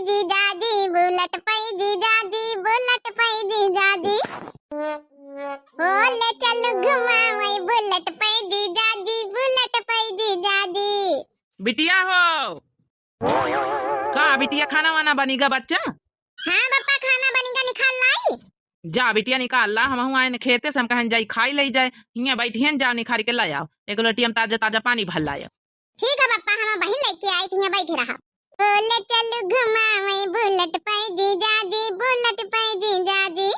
जीजाजी बुलेट पे जीजाजी बुलेट पे जीजाजी ओ ले चलो घुमावे बुलेट पे जीजाजी बुलेट पे जीजाजी। बिटिया हो का बिटिया खाना वाना बनेगा बच्चा? हाँ पापा खाना बनेगा निकाल लाई। जा बिटिया निकाल ला, हम आए खेते से हम कहें जाई खाई ले जाए, हियां बैठिए जाओ निखार के ला आओ, एक लोटी में ताजा ताजा पानी भर लाओ। ठीक है पापा, हम बहन लेके आई थी, बैठे रहा। बोले चलो घुमावे बुलेट पे जीजाजी बुलेट पे जीजाजी।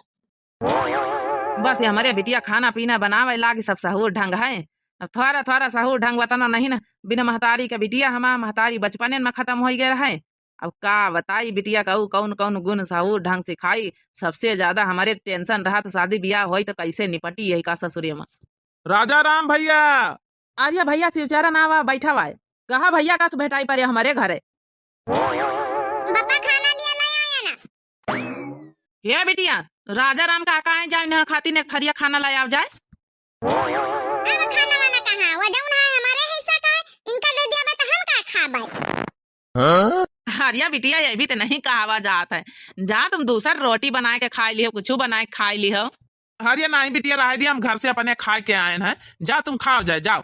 बस ये हमारे बिटिया खाना पीना बनावे लागे सब सहूर ढंग है। अब थोड़ा थोड़ा सहूर ढंग बताना नहीं ना, बिना महतारी के बिटिया हमारा महतारी बचपने में खत्म हो गया है। अब का बताई बिटिया कहू कौन कौन गुण सहूर ढंग सिखाई। सबसे ज्यादा हमारे टेंशन रहा तो शादी ब्याह हो तो कैसे निपटी यही का ससुरे में। राजा राम भैया। अरे भैया शिवचारा ना हुआ बैठा हुआ है, कहा भैया का भेटाई पर हमारे घर है। पापा खाना लिया नहीं आया ना? ये बिटिया राजा राम का कहाँ जाए खाती ने थरिया खाना लाया जाए। अब खाना वाना कहाँ वो जौन है हमारे हिस्सा का है, इनका दे दिया तो हम का खाबे। अरे बिटिया ये भी तो नहीं कहावा जात है, जा तुम दूसर रोटी बनाए के खाई लियो, कुछ बनाए के खाई लियो। अरे नहीं बिटिया रह दिया, हम घर से अपने खा के आए हैं, जा तुम खाओ जाए जाओ।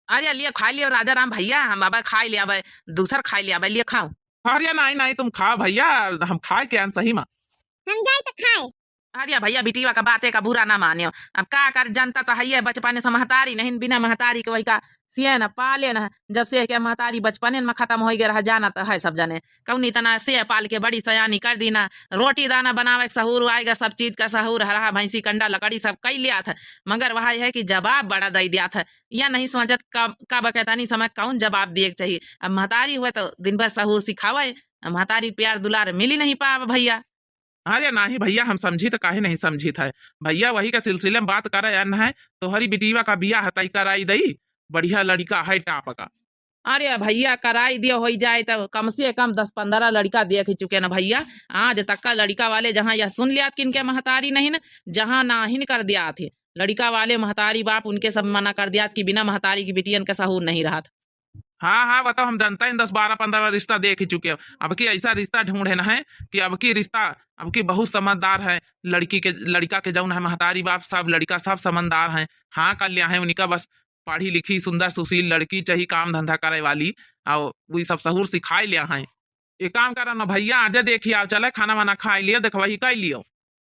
अरे लियो खा लियो राजा राम भैया, हम अब खाई लिया दूसर खाई लिया लियो खाओ। अरे नहीं नहीं तुम खाओ भैया, हम खाए के आए सही में। हम जाए तो खाए। अरे भैया बिटिया का बातें का बुरा ना मानियो, अब का कर जनता तो है बचपने से महतारी नहीं, बिना महतारी के वही का सिए न पाले न, जब से क्या महतारी बचपने में खत्म हो गया रहा जाना तो है सब जने कौनी तना से पाल के बड़ी सयानी कर दी ना। रोटी दाना बनावे सहूर आएगा, सब चीज का सहूर हरा भैंसी कंडा लकड़ी सब कई लिया था, मगर वह है कि जवाब बड़ा दे दिया था, या नहीं समझत का बकैता नहीं समय कौन जवाब दिए चाहिए। अब महतारी हुए तो दिन भर सहूर सिखावे, महतारी प्यार दुलार मिली नहीं पावे भैया। अरे नहीं भैया हम समझी तो काहे नहीं समझी था भैया, वही का सिलसिले में बात करे है तो हरी बिटिया का बियाह तय कराई दई, बढ़िया लड़का है टाप का। अरे भैया कराई दिया हो जाए तो कम से कम 10-15 लड़का देख चुके न भैया, आज तक का लड़का वाले जहाँ यह सुन लिया कि इनके महतारी नहीं न, जहाँ ना ही कर दिया थे लड़का वाले महतारी बाप उनके सब मना कर दिया कि बिना महतारी की बिटियन का सहूर नहीं रहा था। हाँ बताओ, हम जानते हैं 10-12-15 रिश्ता देख ही चुके हो, अब की ऐसा रिश्ता ढूंढे न है कि अब की रिश्ता अब की बहुत समझदार है, लड़का के जौन है महतारी बाप सब लड़का सब समझदार है। हाँ कर लिया है उनका, बस पढ़ी लिखी सुंदर सुशील लड़की चाहिए, काम धंधा करे वाली, और वही सब सहूर सिखाई लिया है। एक काम करा ना भैया, आज देखिए आओ चले खाना वाना खाई लियो, देखवाही कर लियो।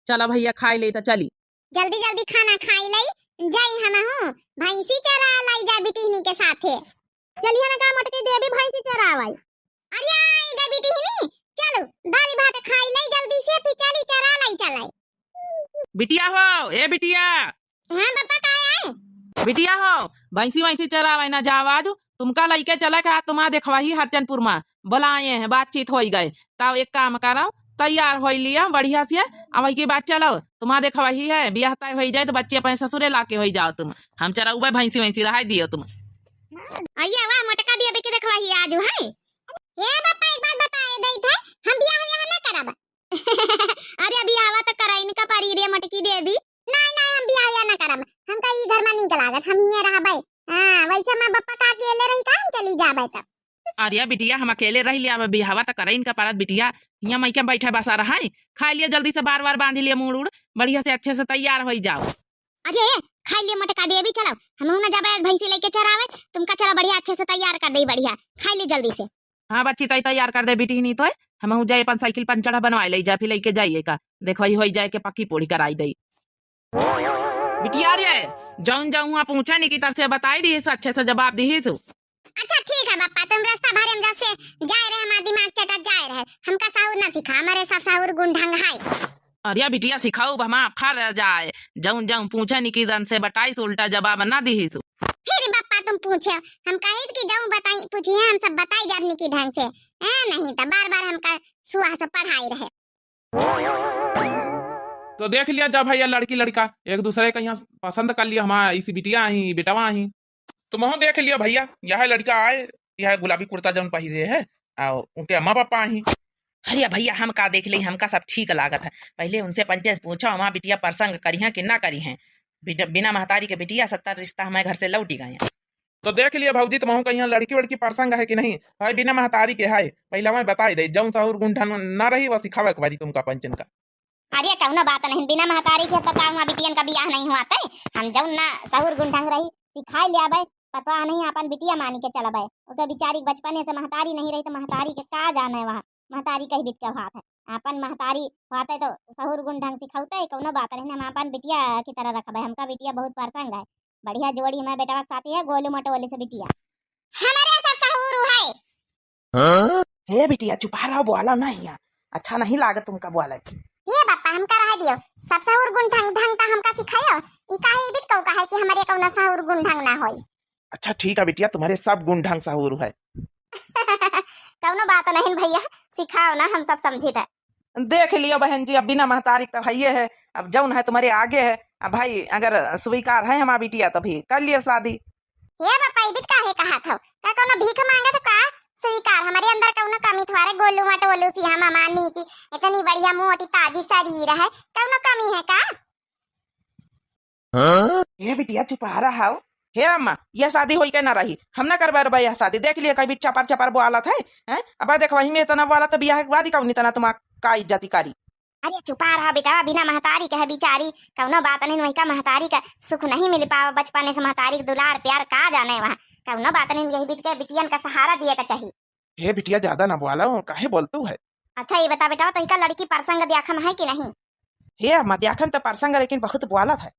चलो भैया खाई ले तो चली, जल्दी जल्दी खाना खाई लाई जाई, हम हूँ भैंसी चरा लाई जा बिटिहनी के साथे। चलिए ना का मटके दे भी भैंसी चरावाई। अरे आई दे बिटिहनी, चलो दाल भात खाई लाई जल्दी से, फिर चली चरा लाई चलाई। बिटिया हो ए बिटिया। हां पापा का आए? बिटिया हो भैंसी वैसी चरावे ना जावाज, तुमका लइके चला के तुम्हारा देखवाही हरचनपुर में बुलाए हैं, बातचीत हो गए, तब एक काम करो तैयार हो लिया बढ़िया से, अब की बात चलो तुम्हारा देखवाही है, ब्याह तय हो जाए तो बच्चे अपने ससुरे लाके हो जाओ तुम, हम चराऊ भैंसी वैसी रहा दियो तुम। अయ్యా वाह मटका दिया बेके देखवाही आज है। ए पापा एक बात बताए दई थे, हम बियाह यहाँ ना करब। अरे बियाह तो कराई न का पारी रे मटकी देवी। नहीं नहीं हम बियाह यहाँ ना करब, हम का ई घर में नहीं लागत, हम ही रहबै। हां वैसे मैं पापा का अकेले रही का हम चली जाबै तब। अरे बिटिया हम अकेले रह लिया, बिहावा तो करे इनका पारत बिटिया, यहाँ मैके बैठा बसा रहा है, खा लिया जल्दी से बार बार बांध लिया मुड़ उड़, बढ़िया से अच्छे से तैयार हो जाओ। अजय खाई ले मटका दे भी, चलो हम ना जाबे भैंसी लेके चरावे, तुमका चलो बढ़िया अच्छे से तैयार कर दे, बढ़िया खाई ले जल्दी से। हाँ बच्ची तैयार कर दे बेटी, नहीं तो हम जाए अपन साइकिल पंचड़ा बनवाए ले जा, फिर लेके जाइए का देखो हो जाए के पक्की पोड़ी कराई दई। बिटिया रे जाऊं जाऊं आप पूछा नहीं की तरह से बताई दी, अच्छे से जवाब दी। अच्छा ठीक है पापा, तुम रास्ता भरे हम जब से जाए रहे हमारा दिमाग चटक जाए रहे, हमका साहुर ना सिखा, हमारे सब साहुर गुण ढंग है। अरे बिटिया सिखाओ हम खा रह जाए, जाऊं जाऊं पूछा नहीं की तरह से बताई तो उल्टा जवाब ना दी। फिर पापा तुम पूछे, हम कहे कि जाऊं बताई पूछिए, हम सब बताई जाबनी की ढंग से, नहीं तो बार बार हमका सुहा से पढ़ाई रहे। तो देख लिया जब भैया लड़की लड़का एक दूसरे का यहाँ पसंद कर लिया, हमारा इसी बिटिया ही बेटवा ही, तुम तो देख लिया भैया, यह लड़का आए, यह गुलाबी कुर्ता जौन पहिरे है, उनके अम्मा पापा ही। अरे भैया हम का देख ली, हमका सब ठीक लागत है, पहले उनसे पंचायत पूछो हमारा बिटिया प्रसंग करी है कि ना करी है, बिना महतारी के बिटिया 70 रिश्ता हमारे घर से लौटी गए। तो देख लिया भौजी, तुम कहीं लड़की वड़की प्रसंग है कि नहीं है? बिना महतारी के है पहले मैं बताई दे, जौन सहूर गुंठन न रही वो सिखावे के बारी तुमका पंचन का। अरे कौनो बात नहीं, बिना महतारी के पता हुआ बिटियन का बियाह नहीं हुआ तय। हम जौन ना सहुर गुंठंग रही सिखाई लिया भाई, पता नहीं अपन बिटिया मानी के चला भाई। ओके बिचारी बचपने से महतारी नहीं रही तो महतारी के का जाने वहाँ, महतारी कही बीत के हाथ है। अपन महतारी होते तो सहुर गुंठंग सिखाते कौनो बात नहीं, हम अपन बिटिया की तरह रखबे। हमका बिटिया बहुत प्रसंग है, बढ़िया जोड़ी में बेटा के साथी है, गोलू मटोले से बिटिया हमारे साथ सहुर है। हे बिटिया चुपा रहा, बोला नहीं यार, अच्छा नहीं लागत तुमका बोला। ये बापा हमका रह दियो, सब सहुर गुंठंग ढंग ता हमका सिखायो। ई काहे बीत कौ कहे कि हमारे कौनो सहुर गुंठंग ना होई। अच्छा ठीक है बिटिया, तुम्हारे सब गुण ढंग सहूर है। कौनो बात नहीं भैया, सिखाओ ना, हम सब समझी थे। देख लियो बहन जी, अब बिना महतारी तो भैया है, अब जौन है तुम्हारे आगे है। अब भाई अगर स्वीकार है हमारा बिटिया तो भी कर लियो शादी। ये बापा ई बीत काहे कहा था का कौनो भीख मांगा था का स्वीकार? हमारे अंदर कौनो कमी थवारे गोलू मटोलू सी हम मानी की इतनी बढ़िया मोटी ताजी शरीर है, कौनो कमी है का? ये बिटिया चुपा रहा हो। हे अम्मा, यह शादी होई के ना रही, हम ना करवा रहे यह शादी। देख लिया कभी चपर चपर बोला था हैं? अब देख वही में इतना बोला तो बियाह के बाद ही कौन इतना तुम का इज्जत कारी। अरे चुपा रहा बेटा, बिना महतारी के है बिचारी, कौनो बात नहीं। वही का महतारी का सुख नहीं मिल पावा बचपने से, महतारी के दुलार प्यार का जाने वहाँ, कौनो बात नहीं। यही बीत के बिटियन का सहारा दिए का चाहिए। हे बिटिया ज्यादा ना बोला, काहे बोलतू है? अच्छा ये बता बेटा, तो का लड़की प्रसंग दियाखम है कि नहीं? हे अम्मा दियाखम तो प्रसंग लेकिन बहुत बोला था।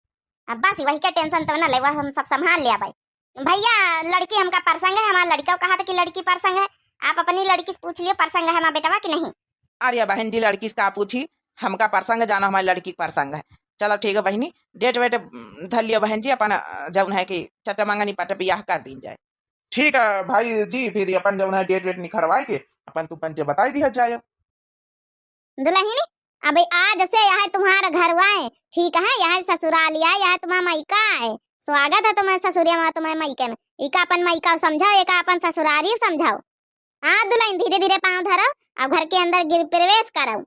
अब बस वही का टेंशन तो ना ले, वह हम सब संभाल लिया भाई। भैया लड़की हमका प्रसंग है, हमारा लड़का कहा था कि लड़की प्रसंग है। आप अपनी लड़की से पूछ लियो प्रसंग है हमारा बेटवा कि नहीं। अरे बहन जी लड़की से का पूछी, हमका प्रसंग जाना, हमारी लड़की का प्रसंग है। चलो ठीक है बहनी, डेट वेट धर लियो बहन जी, अपन जौन है कि चट मंगनी पट बियाह कर दी जाए। ठीक है भाई जी, फिर अपन जौन है डेट वेट निखरवाए के अपन तू पंच बताई दिया जाए। दुल्हनी अबे आज से यह तुम्हारा घर आए, ठीक है? यह ससुराल यह तुम्हारा मायका है। स्वागत है तुम्हारे ससुरिया में, तुम्हारे मायके में। एका अपन मायका समझाओ, एका अपन ससुरारी समझाओ। हाँ दुल्हन धीरे धीरे पाँव धरो और घर के अंदर गिर प्रवेश करो।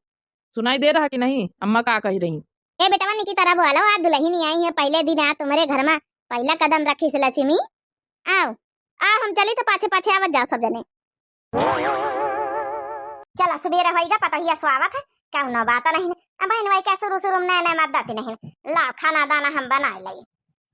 सुनाई दे रहा कि नहीं? अम्मा का कही रही? ए बेटवा की तरह बोलो, आज दुल्हन आई है, पहले दिन आ तुम्हारे घर में पहला कदम रखी से लक्ष्मी। आओ आओ हम चली तो पाछे पाछे आवत जाओ सब जने। चला सुबेरा होएगा, पता ही स्वागत है, कौनो बात नहीं। अब बहन भाई क्या शुरू शुरू में नए मत दाती नहीं, ला खाना दाना हम बना लई।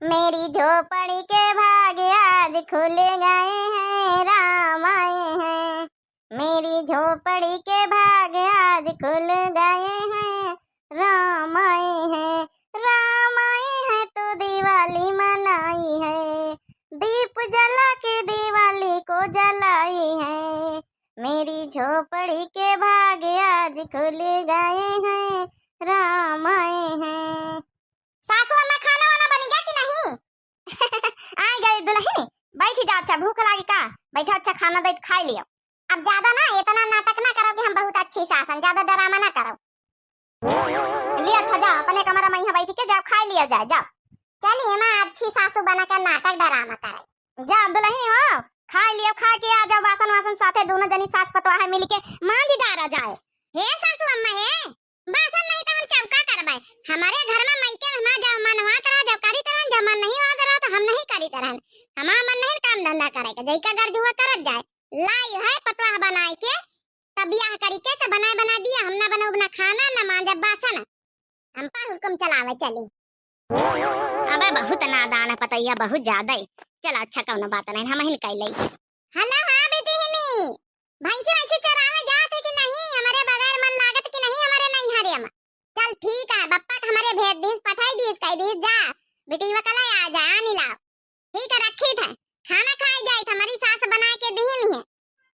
मेरी झोपड़ी के भाग्य आज खुल गए हैं, राम आए हैं। मेरी झोपड़ी के भाग्य आज खुल गए हैं, राम आए हैं। राम आए हैं तो दिवाली मनाई है, दीप जला के दिवाली को जलाई है। मेरी झोपड़ी के भाग्य आज खुल गए हैं, राम आए हैं। सासू अम्मा खाना वाना बन गया कि नहीं? आ गए दुल्हन, बैठी जा, अच्छा भूख लगी का? बैठो, अच्छा खाना दे खा लियो। अब ज्यादा ना इतना नाटक ना करो कि हम बहुत अच्छी सासन, ज्यादा ड्रामा ना करो। ले अच्छा जाओ अपने कमरा में यहाँ बैठ के जाओ, खा लियो जाए जाओ। चलिए माँ अच्छी सासू बनाकर नाटक ड्रामा करे। जा दुल्हन हो खा लियो, खा के आ जाओ, बासन वासन साथे दोनों जनी सास पतवा है मिलके मांझ डारा जाए। हे सासू अम्मा हे, बासन नहीं तो हम चौका करबे। हमारे घर में मायके में ना जाओ, मनवा तरह जाओ, करी तरह जब मन नहीं हुआ तरह तो हम नहीं करी तरह। हमारा मन नहीं काम धंधा करे के, जई का गर्ज हुआ करत जाए। लाई है पतवा बनाए के तब बियाह करी के तो बना दिया, हम ना बनाऊ ना खाना ना मांझ बासन, हम पर हुक्म चलावे चली। अबे बहुत नादान है पतैया, बहुत ज्यादा ही। चला अच्छा कौनो बात नहीं, हम ही निकाल लई। हेलो हां बेटी हिनी, भाई से वैसे चरावे जात है कि नहीं? हमारे बगैर मन लागत कि नहीं हमारे नहीं हरे हम। चल ठीक है, बप्पा हमारे भेज दीस, पठाई दीस, कह दीस जा बेटी वकला आ जा आनी ला। ठीक है रखी थे, खाना खाई जाए हमारी सास बना के दी नहीं है।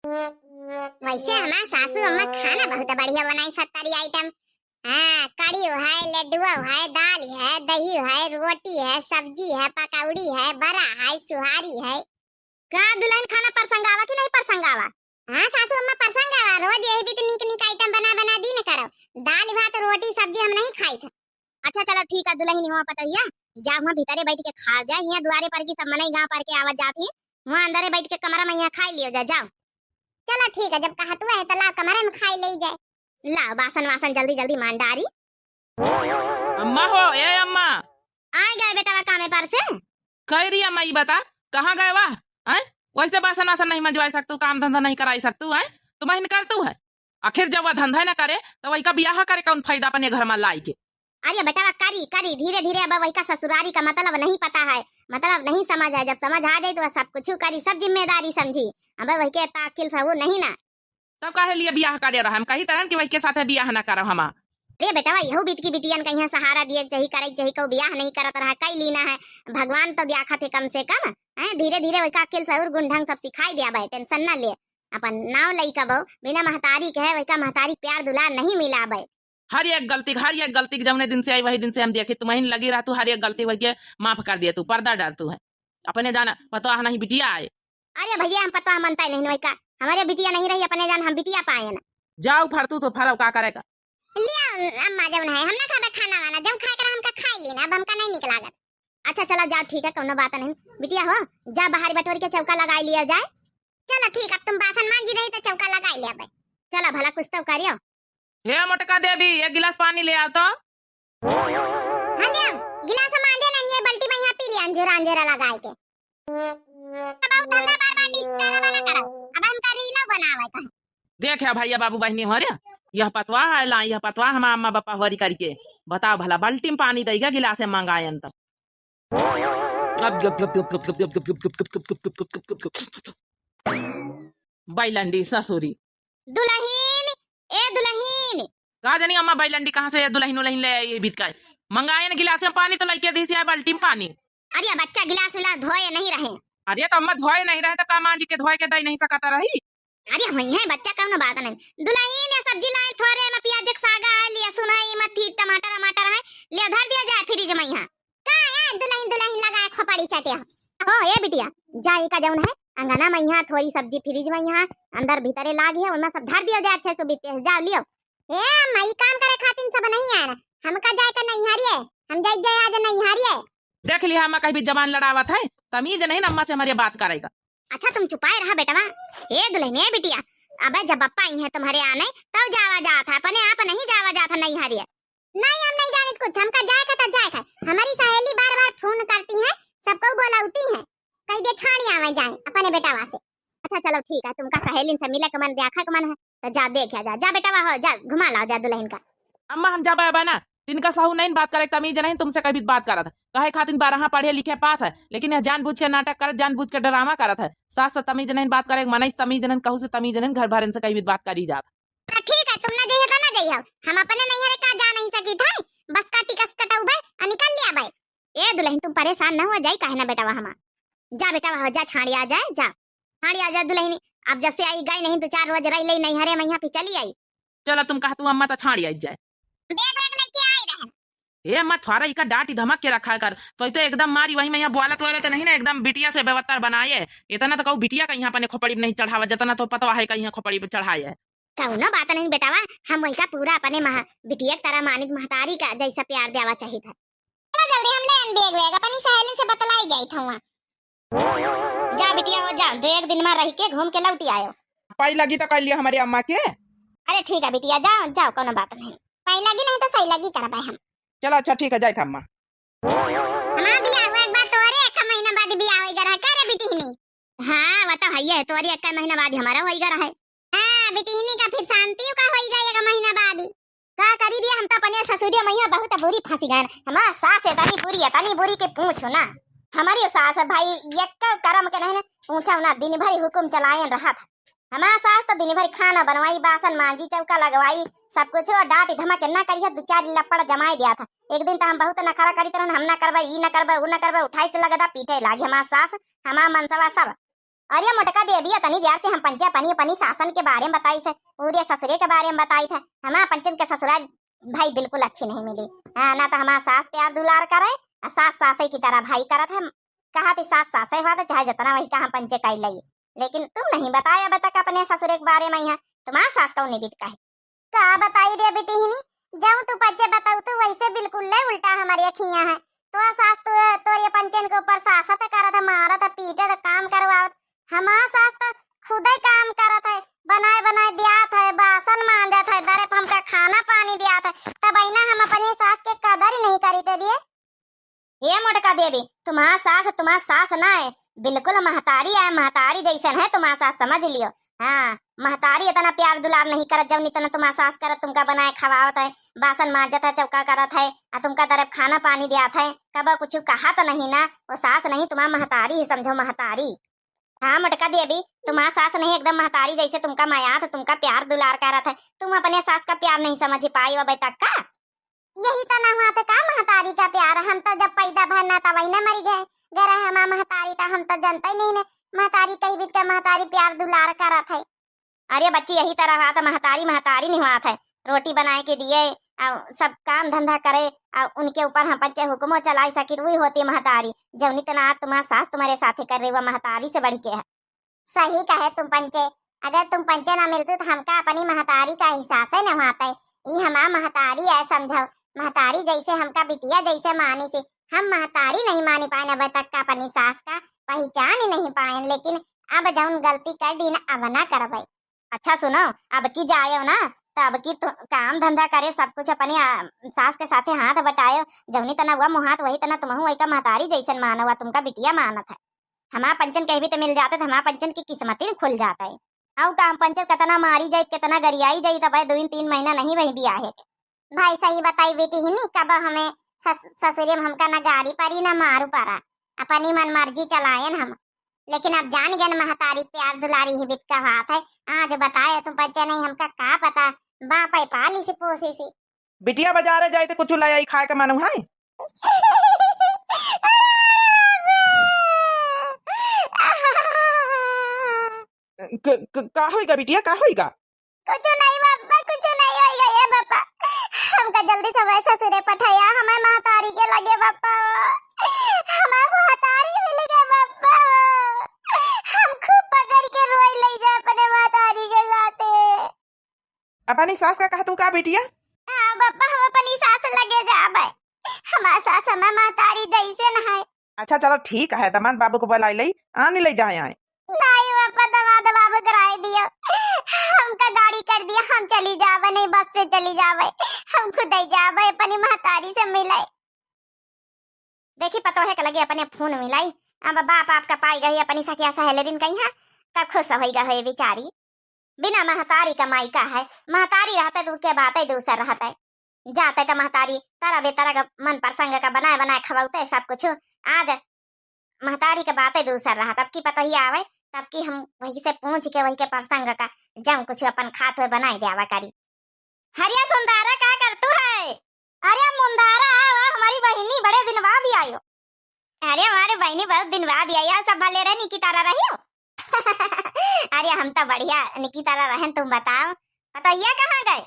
वैसे हमारा सासू अम्मा खाना बहुत बढ़िया बनाई, 70 आइटम। हाँ कड़ी है, लड्डुआ है, दाल है, दही है, रोटी है, सब्जी है, पकौड़ी है, बड़ा है, सुहारी है। का दुल्हन खाना परसंगावा कि नहीं परसंगावा? हाँ सासू अम्मा परसंगावा, रोज यही भी तो नीक आइटम बना दी न करो। दाल भात रोटी सब्जी हम नहीं खाई थे। अच्छा चलो ठीक है दुल्हन, हुआ पतैया जा वहाँ भीतरे बैठ के खा जा, यहाँ द्वारे पर की सब मनई गाँव पर के आवाज जाती है, वहाँ अंदर बैठ के कमरा में यहाँ खाई लियो जाओ। चलो ठीक है, जब कहा तू है तो ला कमरे में खाई ले जाए। ला बासन वासन जल्दी जल्दी मान डारी। अम्मा हो, ए अम्मा आ गए बेटा वा कामे पर से। कह रही अम्मा, ये बता कहाँ गए वाह? हैं? वैसे बासन वासन नहीं मंजवा सकतू, काम धंधा नहीं कराई सकतू है, तुम ही करतू है। आखिर जब वह धंधा न करे तो वही का ब्याह करे कौन फायदा अपने घर में लाई के। अरे बेटा करी करी धीरे धीरे, अब वही का ससुरारी का मतलब नहीं पता है, मतलब नहीं समझ है, जब समझ आ जाए तो वह सब कुछ करी, सब जिम्मेदारी समझी। अब वही के ताकिल सा वो नहीं ना, तब काहे लिए ब्याह करे रहा हम कही तरह कि वही के साथ ब्याह न करो हम। अरे बेटा यहू बीत की बिटियन कहीं सहारा दिए चाहिए, करे चाहिए, को ब्याह नहीं करत रहा कई लीना है, भगवान तो दिया थे कम से कम है। धीरे धीरे वही का अकिल सहुर गुण ढंग सब सिखाई दिया भाई, टेंशन ना ले। अपन नाव लई का बहु बिना महतारी के है, वही का महतारी प्यार दुलार नहीं मिला भाई। हर एक गलती जमने दिन से आई वही दिन से हम देखे तुम्हें लगी रहा, तू हर एक गलती वही के माफ कर दिया, तू पर्दा डाल तू है अपने जाना पता नहीं बिटिया आए। अरे भैया हम पता मनता नहीं वही का, हमारे बिटिया नहीं रही अपने जान हम बिटिया पाए ना। जाओ फरतू तो फरो का करेगा। लिया अम्मा जब है हम ना खाबे खाना वाना, जब खाए कर हमका खाई लेना, अब हमका नहीं निकला गत। अच्छा चलो जाओ ठीक है, कोनो बात नहीं। बिटिया हो जा बाहर बटोर के चौका लगा लिया जाए। चलो ठीक, अब तुम बासन मांजी रही तो चौका लगा लिया भाई। चलो भला कुछ तो करियो। हे मोटका देवी एक गिलास पानी ले आओ तो। हां ले गिलास मांजे ना, ये बाल्टी में यहां पी लिया अंजूरा अंजूरा लगा के। अब धंधा बार-बार डिस्टर्ब ना करो, अब हम का रीलो बनावे का। देख है भैया बाबू बहनी हो रे, यह पतवा है ला, यह पतवा हम अम्मा बापा हरी करके बताओ भला बाल्टी में पानी देगा गिलास में मंगाए तब। बैलंडी ससुरी दुल्हन ए दुल्हन, कहा जानी अम्मा बैलंडी कहाँ से दुल्हन उल्हन ले ये बीत का मंगाए न गिलास में पानी तो लेके दी से बाल्टी में पानी। अरे बच्चा गिलास उला धोए नहीं रहे। अरे तो अम्मा धोए नहीं रहे तो का मां जी के धोए के दई नहीं सकता रही। अरे वही है बच्चा कौन बात नहीं। दुल्हन ये सब्जी लाए थोड़े में प्याज के सागा है, लहसुन है, मथी टमाटर टमाटर है, ले धर दिया जाए फ्रिज में। यहाँ का है दुल्हन दुल्हन लगाए खोपड़ी चटे हो ए बिटिया, जाए का जौन है अंगना में यहाँ थोड़ी सब्जी फ्रिज में यहाँ अंदर भीतरे लागी है, उनमें सब धर दियो जाए अच्छे से बीते जाओ लियो। ए मई काम करे खातिर सब नहीं आ रहा, हमका जाए का नहीं हारी है, हम जाए जाए आज नहीं हारी है। देख लिया अम्मा कहीं भी जबान लड़ावत है, तमीज नहीं अम्मा से हमारी बात करेगा। अच्छा तुम चुपाए रहा बेटवा। ए दुल्हन ए बिटिया, अबे जब पप्पा आई है तुम्हारे आने तब जावा जात है, अपने आप नहीं जावा जात है नहीं हारी है। नहीं हम नहीं जाने कुछ, हमका जाए का तो जाए का। हमारी सहेली बार बार फोन करती है, सबको बुलाती है, कहीं दे छाड़ी आवे जाए अपने बेटावा से। अच्छा चलो ठीक है, तुमका सहेली से मिले के मन देखा के मन है तो जा देखा जा, जा बेटावा हो जा घुमा लाओ जा दुल्हन का। अम्मा हम जाबा बना तिनका सहू नहीं बात करे, तमीज नहीं तुमसे कभी बात करा था कहे खातिर 12 पढ़े लिखे पास है, लेकिन यह जानबूझ के नाटक कर जानबूझ के ड्रामा करत है। सास से तमीज नहीं बात करे, मनई तमीज नहीं कहू से तमीज नहीं घर भरन से कहीं भी बात करी जात। ठीक है तुम ना जइयो तो ना जइयो, हम अपने नहीं हरे का जा नहीं सकी था, बस का टिकस कटाऊ भाई निकल लिया भाई। ए दुल्हन तुम परेशान न हो जाई काहे ना बेटावा हमा, जा बेटावा हो जा छाड़ी आ जाए, जा छाड़ी आ जा दुल्हन। अब जब से आई गई नहीं तो 4 रोज रह ले नहीं हरे मैं यहाँ पे चली आई। चलो तुम कहा तू अम्मा तो छाड़ी आई जाए। बैग बैग लेके आई रहे। ए अम्मा थोड़ा इका डांट धमक के रखा कर, तो एकदम मारी वही में यहाँ बोलत वाले तो नहीं ना, एकदम बिटिया से बेवत्तर बनाए। इतना तो कहू बिटिया का यहाँ अपने खोपड़ी में नहीं चढ़ावा, जितना तो पता है कहीं खोपड़ी पे चढ़ाए है। कौनो बात नहीं बेटावा, हम वही का पूरा अपने बिटिया तरह मानिक महतारी का जैसा प्यार देवा चाहिए था। जल्दी हम लेन बैग बैग अपनी सहेली से बतलाई जाई था। जा बिटिया हो जा, 2 दिन में रह के घूम के लौटी आयो। पाई लगी तो कह लिया हमारी अम्मा के। अरे ठीक है बिटिया जाओ जाओ, कोनो बात नहीं, पाई लगी नहीं तो सही लगी कर पाए हम। चलो अच्छा ठीक है जाए था अम्मा। हमारा बियाह हुआ एक बार तोरे 1 महीना बाद बियाह होई गरा करे बिटिहनी। हां वो तो है तोरे 1 महीना बाद हमारा होई गरा है। हां बिटिहनी का फिर शांति का होई गई 1 महीना बाद। का करी दिया हम तो अपने ससुरिया मैया बहुत बुरी फांसी गए। हमारा सास है तनी बुरी के पूछो ना, हमारी सास भाई एक कर्म के नहीं पूछा ना, दिन भर हुक्म चलायन रहा था। हमारा सास तो दिन भर खाना बनवाई, बासन मांजी, चौका लगवाई, सब कुछ और डांट धमक ना करिए 2-4 लपड़ जमाए दिया था। एक दिन तो हम बहुत नखरा करी तरह हम ना करबे ई ना करबे उ ना करबे, उठाई से लगदा पीटे लागे हमारा सास हमारा मनसवा सब। अरे मोटका देवी तनी देर से हम पंचे पनी शासन के बारे में बताई थे, पूरे ससुरे के बारे में बताई थे। हमारा पंचन के ससुराल भाई बिल्कुल अच्छी नहीं मिली। ना तो हमारा सास प्यार दुलार करे, सास सासे की तरह भाई करत है। कहा थी सास सासे हुआ तो चाहे जितना वही कहा पंचे कर लई, लेकिन तुम नहीं बताया अब तक अपने ससुरे के बारे में। यहाँ तुम्हारा सास का निबित का बताई रे बेटी हिनी, जाऊं तू पंचे बताऊ तो वैसे बिल्कुल ले उल्टा हमारी अखियां है। तो सास तो ये पंचन के ऊपर सासत करत है, मारत है, पीटे है, काम करवावत। हमारा सास तो खुद ही काम करत है, बनाए दियात है, बासन मांजत है, दरे हमका खाना पानी दियात है, तब ना हम अपनी सास के कदर ही नहीं करी तेरी। ये मोटका देवी तुम्हारा सास ना है, बिल्कुल महतारी है, महतारी जैसन है तुम्हारा सास, समझ लियो। हाँ, महतारी इतना प्यार दुलार नहीं करत जब इतना तुम्हारा सास करत, तुमका बनाए खवावत है, बासन मांजत है, चौका करत है, और तुमका तरफ खाना पानी दियात है, कब कुछ कहा तो नहीं ना, वो सास नहीं तुम्हारा महतारी ही समझो, महतारी। हाँ मोटका देवी, तुम्हारा सास नहीं एकदम महतारी जैसे तुमका मायात, तुमका प्यार दुलार करत है, तुम अपने सास का प्यार नहीं समझ पाई अबे तक का। यही तो ना हुआ तो का महतारी का प्यार, हम तो जब पैदा भरना तब वही ना मर गए, गरा हमारा महतारी का हम तो जानता ही नहीं ने, महतारी कही बीत का महतारी प्यार दुलार करत है। अरे बच्ची यही तरह हुआ था, महतारी महतारी नहीं हुआ था, रोटी बनाए के दिए और सब काम धंधा करे और उनके ऊपर हम बच्चे हुक्मों चलाई सकी, वही होती महतारी। जवनी तना तुम्हारा सास तुम्हारे साथे कर रही, वह महतारी से बढ़ के है। सही कहे तुम पंचे, अगर तुम पंचे ना मिलते तो हमका अपनी महतारी का एहसास है न होता है, ये हमारा महतारी है समझो, महतारी जैसे हमका बिटिया जैसे मानी से, हम महतारी नहीं मानी पाए अभी तक का, अपनी सास का पहचान ही नहीं पाए, लेकिन अब जब गलती कर दी ना अब ना करवाई। अच्छा सुनो, अब की जायो ना तो अब की काम धंधा करे, सब कुछ अपनी सास के साथे हाथ बटायो, जवनी तना हुआ मुहात वही तना तुम वही का महतारी जैसन माना हुआ, तुमका बिटिया मानत है। हमारा पंचन कहीं भी तो मिल जाते, हमारा पंचन की किस्मत ही खुल जाता है। और काम पंचन कितना मारी जाये, कितना गरियाई जाये, तब 2-3 महीना नहीं वही भी आहे। भाई सही बताई बेटी ही नहीं, कब हमें ससुरे में हमका न गाड़ी परी न मारू पड़ा, अपनी मन मर्जी चलाए हम, लेकिन अब जान गए महतारी प्यार दुलारी ही बित का बात है। आज बताए तुम बच्चे नहीं, हमका का पता बाप है पाली से पोसी से। बिटिया बाजार जाए तो कुछ लाई आई खाए के मानू है। का होएगा बिटिया, का होएगा? कुछ नहीं बाबा, कुछ नहीं होएगा ये बाबा, हमका जल्दी से वैसा ससुरे पठाया, हमें महतारी के लगे बाबा, हमें महतारी मिल गए बाबा, हम खूब पकड़ के रोई ले जा अपने महतारी के साथे। अपनी सास का कहा तू का बिटिया? हां बाबा, हम अपनी सास लगे जाबे, हमारा सास हमें महतारी जैसे न है। अच्छा चलो ठीक है, दमाद बाबू को बुला ले, आने ले जाए आए। नहीं बाबा, दमाद बाबू कराए दिया, हमका गाड़ी कर दिया, हम चली जावे, नहीं बस से चली जावे, हम खुद ही जावे अपनी महतारी से मिले। देखी पतो है कि लगे अपने फोन मिलाई, अब बाप आपका पाई गई अपनी सखिया सहेलिन कहीं है, तब खुश होएगा है बेचारी। बिना महतारी का माई का है, महतारी रहता तो के बात ही दूसर रहता है, जाते तो महतारी तारा बेतारा का मन प्रसंग का बनाए बनाए खवाते सब कुछ, आज महतारी के बात ही दूसर रहा, तब की पतो ही आवे, तब की हम वही से पूछ के वही के प्रसंग का जम कुछ अपन खात हुए बनाई देवा करी। हरिया सुंदारा क्या करतू है? अरे मुंदारा हमारी बहिनी बड़े दिन बाद आई हो। अरे हमारे बहिनी बहुत दिन बाद आई है, सब भले रहे निकी तारा रही हो। अरे हम तो बढ़िया निकी तारा रहें, तुम बताओ पतोहिया कहाँ गए?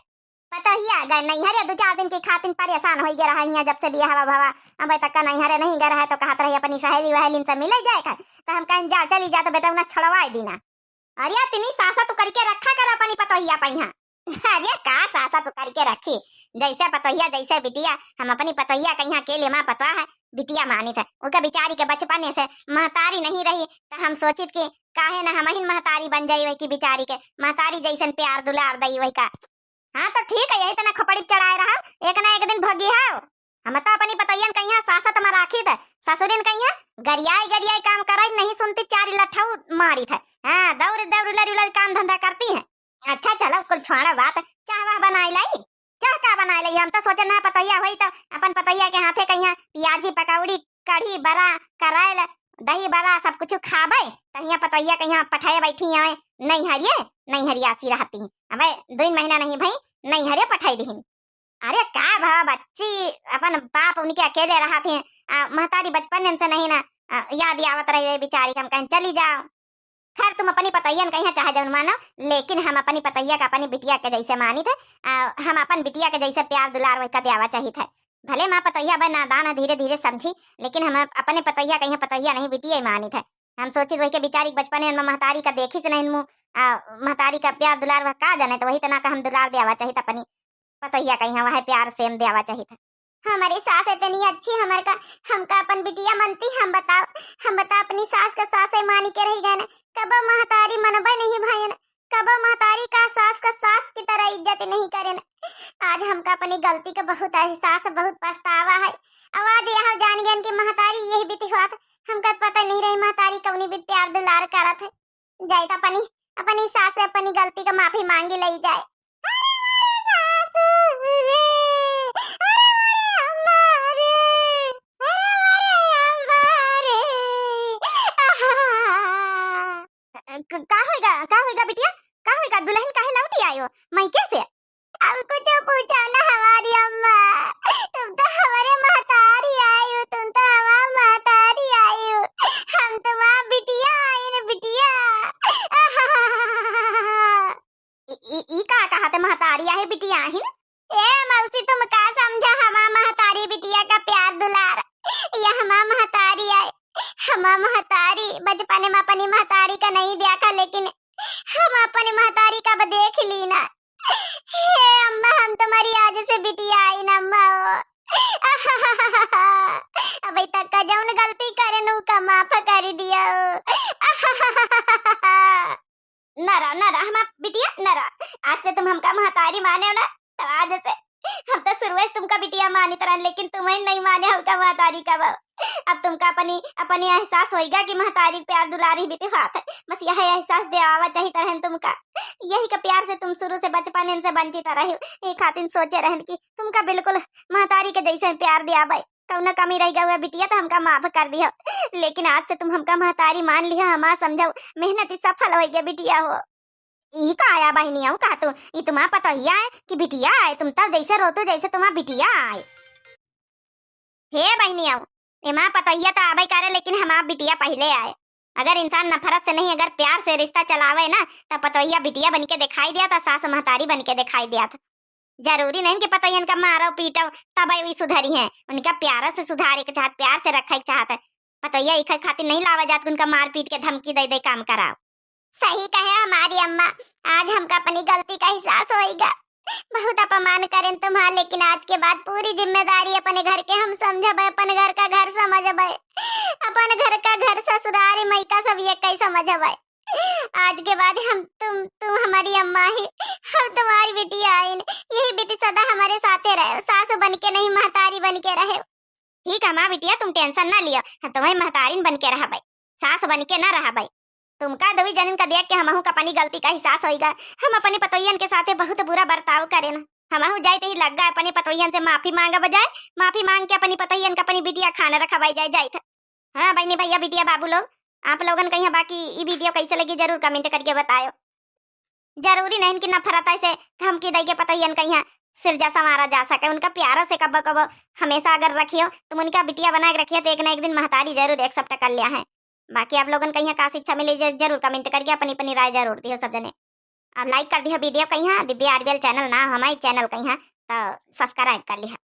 पतोहिया गए नहीं हरे, 2-4 दिन की खातिर परेशान हो गया रहा जब से बियाह भवा, अब तक का नहीं हरे नहीं गए रहा, तो कहत रही अपनी सहेली वहेलिन से मिले जाए का, तो हम कहीं जा चली जा तो बेटा उन्हें छड़वाई देना। अरे तिनी सासा तो करके रखा कर अपनी पतोहिया पहिया। अरे का सासा तो करके रखी, जैसे पतोहिया जैसे बिटिया, हम अपनी पतोहिया कहीं अकेले माँ पतवा है बिटिया मानी था, उनका बिचारी के बचपने से महतारी नहीं रही, तो हम सोचित कि काहे ना हम ही महतारी बन जाई वही की बिचारी के महतारी जैसन प्यार दुलार दई वही का। हाँ तो ठीक है, यही तना खपड़ी चढ़ाए रहा, एक ना एक दिन भगी है। हम तो अपनी पतोहियन कहीं सासा तुम्हारा राखी थे, ससुरिन कहीं गरियाई गरियाई काम कराई नहीं सुनती, 4 लट्ठा मारी थे। हाँ दौड़ दौड़ उलर काम धंधा करती है। अच्छा चलो कुल छोड़ा बात, चाह वाह बनाई लाई, चाह का बनाई लाई, हम तो सोचे ना पतोहिया हुई तो अपन पतोहिया के हाथे कहीं प्याजी पकौड़ी कढ़ी बड़ा करायल दही बड़ा सब कुछ खाबे, कहीं पतोहिया कहीं पठाए बैठी है नहीं हरिये नहीं हरियासी रहती, अबे 2 महीना नहीं भाई नहीं हरिये पठाई दी। अरे का भा बच्ची, अपन बाप उनके अकेले रहा थे, महतारी बचपन से नहीं ना याद आवत रही बेचारी, हम कहीं चली जाओ। खैर तुम अपनी पतोहिया कहीं चाहे जौन मानो, लेकिन हम अपनी पतोहिया का अपनी बिटिया के जैसे मानी थे, हम अपन बिटिया के जैसे प्यार दुलार वही का देवा चाहिए था। भले माँ पतोहिया बे नादान धीरे धीरे समझी, लेकिन हम अपने पतोहिया कहीं पतोहिया नहीं बिटिया ही मानी थे। हम सोची वही के बिचारी बचपन में महतारी का देखी से नहीं मुँह, महतारी का प्यार दुलार वह का जाने, तो वही तना का हम दुलार देवा चाहिए था, अपनी पतोहिया कहीं वह प्यार सेम देवा चाहिए था। हमारी सास इतनी अच्छी हमारे का, हमका अपन बिटिया मनती, हम बता अपनी सास का सास मानी के रही गए, कब महतारी मनबे नहीं भाई, कब महतारी का सास की तरह इज्जत नहीं करे। आज हमका अपनी गलती का बहुत एहसास, बहुत पछतावा है। अब आज यहाँ जान गए कि महतारी यही बीती हुआ था, हमका पता नहीं रही महतारी कौनी भी प्यार दुलार करत है। जाए तो अपनी अपनी सास से अपनी गलती का माफी मांगी लई जाए। का होएगा बिटिया, का होएगा? दुल्हन काहे लौटी आयो मैं कैसे? अब कुछ पूछो ना हमारी अम्मा, तुम तो हमारे महतारी आई हो, तुम तो हमारी महतारी आई हो, हम तुम्हारी बिटिया आई ना बिटिया। ई का कहा ते महतारी आई बिटिया आई ना? ए मौसी तुम का समझा हमारा महतारी बिटिया का प्यार दुलार? ये हमारा महतारी आई, हमारा महतारी बचपन में अपनी महतारी का नहीं देखा, लेकिन हम अपनी महतारी का देख ली ना। हे अम्मा हम तुम्हारी आज से बिटिया आई ना अम्मा। अभी तक का जौन गलती करे नु का माफ कर दिया। नरा हम बिटिया नरा, आज से तुम हमका महतारी माने हो ना, तो आज से हम तो शुरू से तुमका बिटिया मानी तरह, लेकिन तुम्हें नहीं माने हमका महतारी का। अब तुमका अपनी एहसास होएगा कि महतारी प्यार दुलारी भी बात है। बस यह एहसास दे आवा चाहिए तरह तुमका। यही का प्यार से तुम शुरू से बचपन से वंचित रहे, एक खातिर सोचे रहन कि तुमका बिल्कुल महतारी के जैसे प्यार दिया भाई। कौन कमी रह गया बिटिया तो हमका माफ कर दिया, लेकिन आज से तुम हमका महतारी मान लिया। हमारा समझो मेहनत सफल हो गया बिटिया हो। ई का आया बहनी आऊ का तू ई तुम्हारा पता ही है कि बिटिया आए, तुम तब जैसे रोतो जैसे तुम्हारा बिटिया आए। हे बहनी आऊ एमा पता ही तो आवे करे, लेकिन हमारा बिटिया पहले आए। अगर इंसान नफरत से नहीं अगर प्यार से रिश्ता चलावे ना, तब पतोहिया बिटिया बन के दिखाई दिया था, सास महतारी बन के दिखाई दिया था। जरूरी नहीं कि पतोहियन का मारो पीटो तब वही सुधरी है, उनका प्यार से सुधारे के चाहत, प्यार से रखे के चाहत है। पतोहिया एक खातिर नहीं लावा जात, उनका मार पीट के धमकी दे दे काम कराओ। सही कहे हमारी अम्मा, आज हमका अपनी गलती का एहसास होएगा। बहुत अपमान करें तुम्हारा, लेकिन आज के बाद पूरी जिम्मेदारी अपने घर के हम समझबे, अपन घर का घर समझबे, अपन घर का घर ससुराल मायका सब ये कई समझबे। आज के बाद तुम हमारी अम्मा ही, हम तुम्हारी बिटिया आई, यही बेटी सदा हमारे साथे रहे, सास बन के नहीं महतारी बन के रहे। ठीक है माँ बिटिया तुम टेंशन ना लियो, तुम्हें महतारीन बन के रहा भाई, सास बन के ना रहा भाई। तुमका दवी जनन का देख के हमहू का अपनी गलती का एहसास होएगा। हम अपने पतोहियन के साथे बहुत बुरा बर्ताव करे ना, हमहू जाते ही लग गए अपने पतोहियन से माफी मांगा, बजाय माफी मांग के अपनी पतोहियन का अपनी बिटिया खाना रखवाई जाए था। हाँ बहनी भैया बिटिया बाबू लोग, आप लोगन कहीं बाकी ये वीडियो कैसे लगी जरूर कमेंट करके बताओ। जरूरी नहीं कि नफरत से धमकी दे के पतोहियन कहीं सिर जैसा मारा जा सके। उनका प्यार से कब कब हमेशा अगर रखियो, तुम उनका बिटिया बना के रखियो, तो एक ना एक दिन महतारी जरूर एक्सेप्ट कर लिया है। बाकी आप लोगन कहीं का शिक्षा मिले जरूर कमेंट करके अपनी अपनी राय जरूर दियो सब जने। अब लाइक कर दिया वीडियो कहीं दिव्या आरबीएल चैनल ना हमारे चैनल कहीं तो सब्सक्राइब कर लिया।